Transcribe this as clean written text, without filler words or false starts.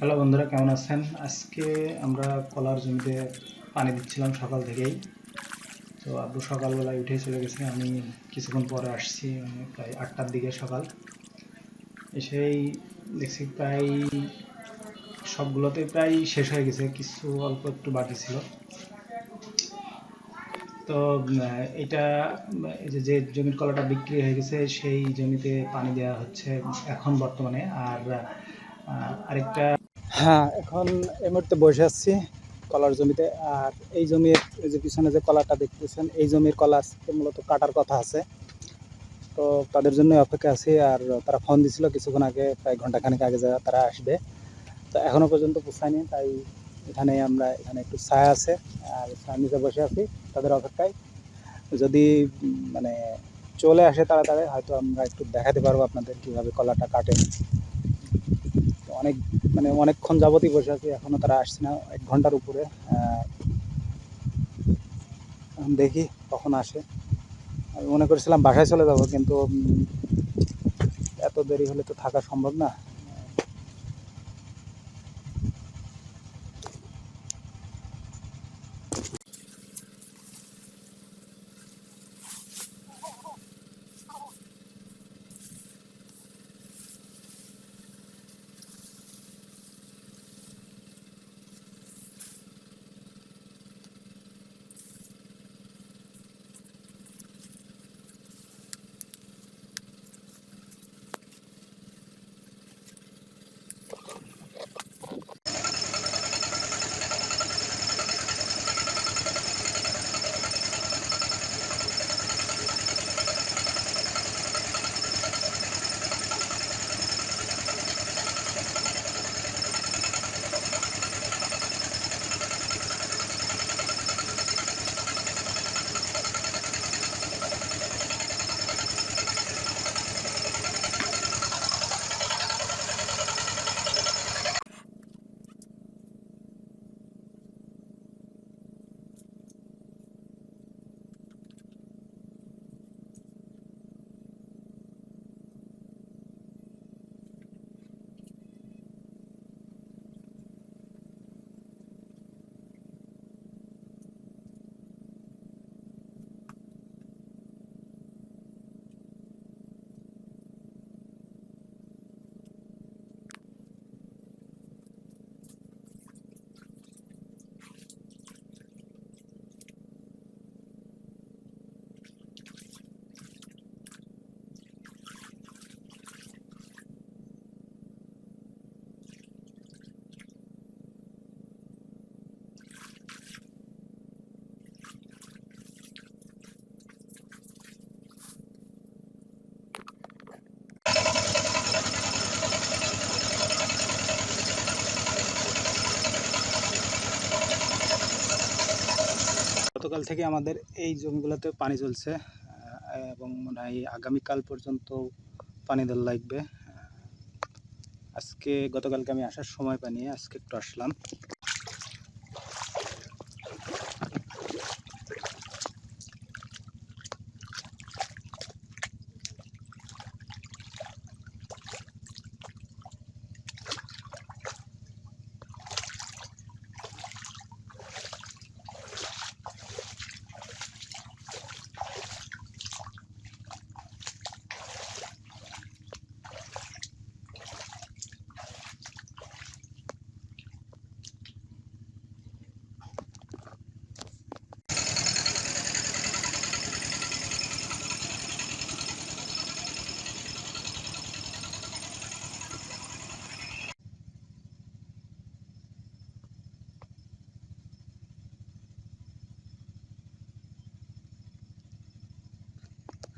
Hello বন্ধুরা, কেমন আছেন? আজকে আমরা কলার জমিতে পানি দিচ্ছিলাম সকাল থেকেই। তো আব্বু সকালবেলায় উঠে চলে গেছে, আমি কিছুক্ষণ পরে আসছি, প্রায় 8টার দিকে সকাল। এসেই দেখছি প্রায় সবগুলোতে প্রায় শেষ হয়ে গেছে, কিছু অল্প একটু বাকি ছিল। তো এটা এই যে জমির কলাটা বিক্রি হয়ে গেছে সেই জমিতে পানি দেওয়া হচ্ছে এখন বর্তমানে। আর আরেকটা, হ্যাঁ, এখন এই মুহূর্তে বসে আছি কলার জমিতে। আর এই জমির যে পিছনে যে কলাটা দেখতেছেন, এই জমির কলা আজকে মূলত কাটার কথা আছে। তো তাদের জন্য অপেক্ষা আছি। আর তারা ফোন দিছিল কিছুক্ষণ আগে, প্রায় ঘন্টাখানেক আগে, তারা আসবে। তো এখনো পর্যন্ত পৌঁছায়নি, তাই এখানে একটু ছায়া আছে আর ছায়ার নিচে বসে আছি তাদের অপেক্ষায়। যদি মানে চলে আসে তাড়াতাড়ি, হয়তো আমরা একটু দেখাতে পারবো আপনাদের কিভাবে কলাটা কাটে। অনেক অনেকক্ষণ যাবতই বসে আছি, এখনো তারা আসছে না, 1 ঘন্টার উপরে। দেখি কখন আসে। আমি মনে করেছিলাম বাসায় চলে যাব, কিন্তু এত দেরি হলে তো থাকা সম্ভব না। গতকাল থেকে আমাদের এই জমিগুলোতে পানি চলছে, এবং মনে হয় আগামীকাল পর্যন্ত পানি দেওয়া লাগবে। গতকালকে আমি আসার সময় পাইনি, আজকে একটু আসলাম।